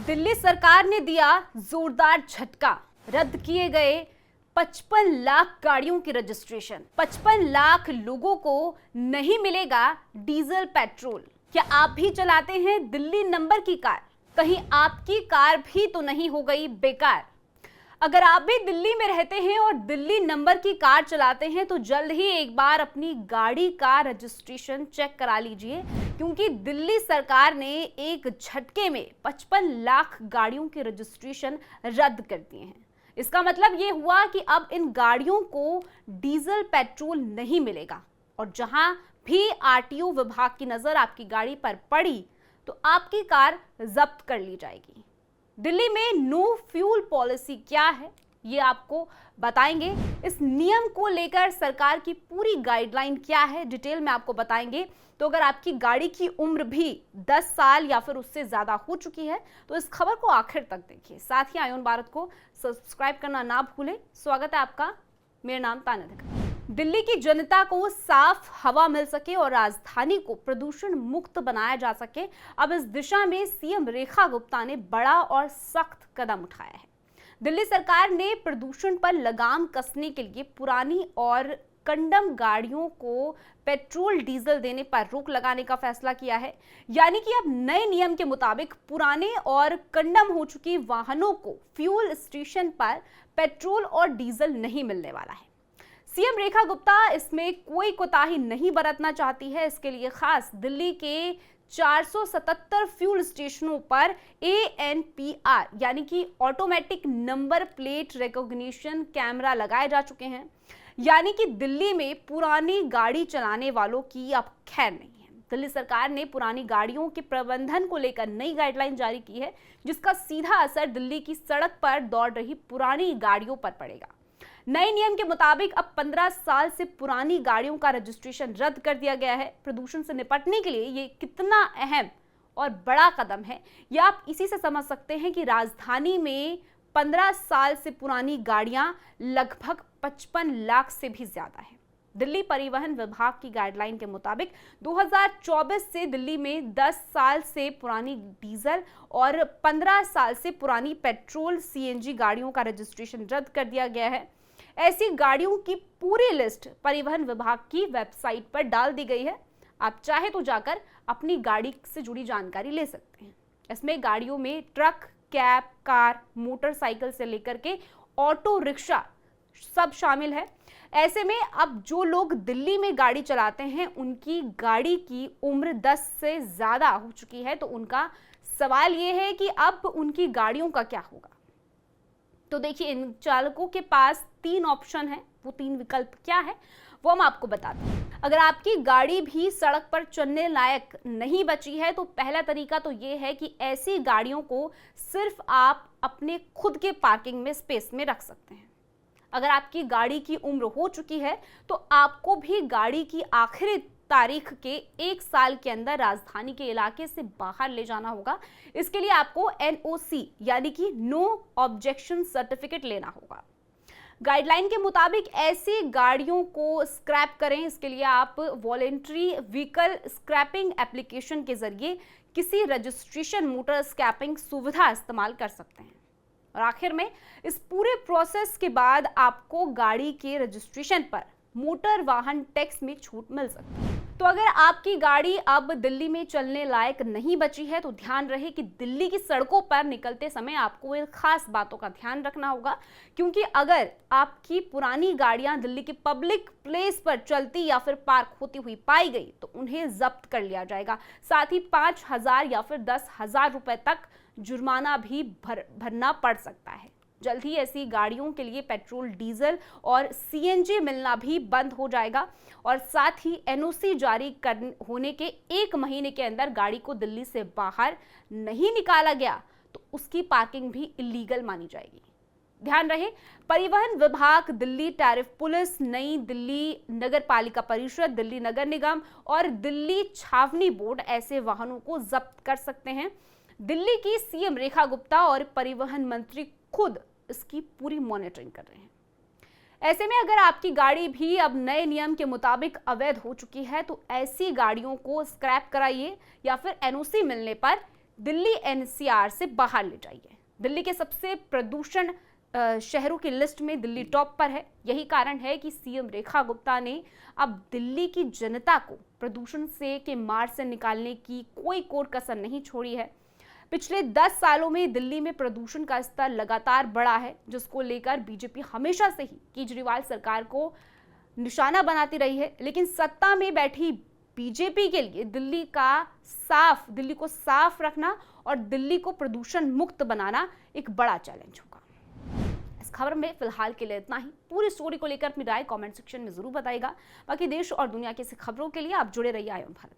दिल्ली सरकार ने दिया जोरदार झटका। रद्द किए गए 55 लाख गाड़ियों की रजिस्ट्रेशन। 55 लाख लोगों को नहीं मिलेगा डीजल पेट्रोल। क्या आप भी चलाते हैं दिल्ली नंबर की कार? कहीं आपकी कार भी तो नहीं हो गई बेकार? अगर आप भी दिल्ली में रहते हैं और दिल्ली नंबर की कार चलाते हैं तो जल्द ही एक बार अपनी गाड़ी का रजिस्ट्रेशन चेक करा लीजिए, क्योंकि दिल्ली सरकार ने एक झटके में 55 लाख गाड़ियों की रजिस्ट्रेशन रद्द कर दिए हैं। इसका मतलब ये हुआ कि अब इन गाड़ियों को डीजल पेट्रोल नहीं मिलेगा और जहां भी आरटीओ विभाग की नजर आपकी गाड़ी पर पड़ी तो आपकी कार जब्त कर ली जाएगी। दिल्ली में नो फ्यूल पॉलिसी क्या है, ये आपको बताएंगे। इस नियम को लेकर सरकार की पूरी गाइडलाइन क्या है, डिटेल में आपको बताएंगे। तो अगर आपकी गाड़ी की उम्र भी 10 साल या फिर उससे ज्यादा हो चुकी है तो इस खबर को आखिर तक देखिए। साथ ही आयोन भारत को सब्सक्राइब करना ना भूलें। स्वागत है आपका, मेरा नाम तानिया। दिल्ली की जनता को साफ हवा मिल सके और राजधानी को प्रदूषण मुक्त बनाया जा सके, अब इस दिशा में सीएम रेखा गुप्ता ने बड़ा और सख्त कदम उठाया है। दिल्ली सरकार ने प्रदूषण पर लगाम कसने के लिए पुरानी और कंडम गाड़ियों को पेट्रोल डीजल देने पर रोक लगाने का फैसला किया है। यानी कि अब नए नियम के मुताबिक पुराने और कंडम हो चुकी वाहनों को फ्यूल स्टेशन पर पेट्रोल और डीजल नहीं मिलने वाला है। सीएम रेखा गुप्ता इसमें कोई कोताही नहीं बरतना चाहती है। इसके लिए खास दिल्ली के 477 फ्यूल स्टेशनों पर ANPR यानी कि automatic number plate recognition camera लगाए जा चुके हैं। यानी कि दिल्ली में पुरानी गाड़ी चलाने वालों की अब खैर नहीं है। दिल्ली सरकार ने पुरानी गाड़ियों के प्रबंधन को लेकर नई गाइडलाइन जारी की है, जिसका सीधा असर दिल्ली की सड़क पर दौड़ रही पुरानी गाड़ियों पर पड़ेगा। नए नियम के मुताबिक अब 15 साल से पुरानी गाड़ियों का रजिस्ट्रेशन रद्द कर दिया गया है। प्रदूषण से निपटने के लिए ये कितना अहम और बड़ा कदम है, यह आप इसी से समझ सकते हैं कि राजधानी में 15 साल से पुरानी गाड़ियां लगभग 55 लाख से भी ज्यादा है। दिल्ली परिवहन विभाग की गाइडलाइन के मुताबिक 2024 से दिल्ली में 10 साल से पुरानी डीजल और 15 साल से पुरानी पेट्रोल CNG गाड़ियों का रजिस्ट्रेशन रद्द कर दिया गया है। ऐसी गाड़ियों की पूरी लिस्ट परिवहन विभाग की वेबसाइट पर डाल दी गई है। आप चाहे तो जाकर अपनी गाड़ी से जुड़ी जानकारी ले सकते हैं। इसमें गाड़ियों में ट्रक, कैब, कार, मोटरसाइकिल से लेकर के ऑटो रिक्शा सब शामिल है। ऐसे में अब जो लोग दिल्ली में गाड़ी चलाते हैं उनकी गाड़ी की उम्र 10 से ज्यादा हो चुकी है, तो उनका सवाल ये है कि अब उनकी गाड़ियों का क्या होगा। तो देखिए, इन चालकों के पास 3 ऑप्शन है। वो 3 विकल्प क्या है वो हम आपको बताते हैं। अगर आपकी गाड़ी भी सड़क पर चलने लायक नहीं बची है तो पहला तरीका तो ये है कि ऐसी गाड़ियों को सिर्फ आप अपने खुद के पार्किंग में स्पेस में रख सकते हैं। अगर आपकी गाड़ी की उम्र हो चुकी है तो आपको भी गाड़ी की आखिरी तारीख के 1 साल के अंदर राजधानी के इलाके से बाहर ले जाना होगा। इसके लिए आपको NOC यानी कि नो ऑब्जेक्शन सर्टिफिकेट लेना होगा। गाइडलाइन के मुताबिक ऐसी गाड़ियों को स्क्रैप करें, इसके लिए आप वॉलेंट्री व्हीकल स्क्रैपिंग एप्लीकेशन के जरिए किसी रजिस्ट्रेशन मोटर स्क्रैपिंग सुविधा इस्तेमाल कर सकते हैं। और आखिर में इस पूरे प्रोसेस के बाद आपको गाड़ी के रजिस्ट्रेशन पर मोटर वाहन टैक्स में छूट मिल सकती है। तो अगर आपकी गाड़ी अब दिल्ली में चलने लायक नहीं बची है तो ध्यान रहे कि दिल्ली की सड़कों पर निकलते समय आपको इन खास बातों का ध्यान रखना होगा, क्योंकि अगर आपकी पुरानी गाड़ियां दिल्ली के पब्लिक प्लेस पर चलती या फिर पार्क होती हुई पाई गई तो उन्हें जब्त कर लिया जाएगा। साथ ही 5,000 या फिर 10,000 रुपए तक जुर्माना भी भरना पड़ सकता है। जल्द ही ऐसी गाड़ियों के लिए पेट्रोल, डीजल और CNG मिलना भी बंद हो जाएगा और साथ ही NOC जारी होने के 1 महीने के अंदर गाड़ी को दिल्ली से बाहर नहीं निकाला गया तो उसकी पार्किंग भी इलीगल मानी जाएगी। ध्यान रहे, परिवहन विभाग, दिल्ली टैरिफ पुलिस, नई दिल्ली नगर पालिका परिषद, दिल्ली नगर निगम और दिल्ली छावनी बोर्ड ऐसे वाहनों को जब्त कर सकते हैं। दिल्ली की CM रेखा गुप्ता और परिवहन मंत्री खुद इसकी पूरी मॉनिटरिंग कर रहे हैं। ऐसे में अगर आपकी गाड़ी भी अब नए नियम के मुताबिक अवैध हो चुकी है तो ऐसी गाड़ियों को स्क्रैप कराइए या फिर NOC मिलने पर दिल्ली एनसीआर से बाहर ले जाइए। दिल्ली के सबसे प्रदूषण शहरों की लिस्ट में दिल्ली टॉप पर है। यही कारण है कि सीएम रेखा गुप्ता ने अब दिल्ली की जनता को प्रदूषण से के मार से निकालने की कोई कसर नहीं छोड़ी है। पिछले 10 सालों में दिल्ली में प्रदूषण का स्तर लगातार बढ़ा है, जिसको लेकर बीजेपी हमेशा से ही केजरीवाल सरकार को निशाना बनाती रही है। लेकिन सत्ता में बैठी बीजेपी के लिए दिल्ली को साफ रखना और दिल्ली को प्रदूषण मुक्त बनाना एक बड़ा चैलेंज होगा। इस खबर में फिलहाल के लिए इतना ही। पूरी स्टोरी को लेकर अपनी राय कमेंट सेक्शन में जरूर बताइएगा। बाकी देश और दुनिया की ऐसी खबरों के लिए आप जुड़े रहिए आईएन भारत के।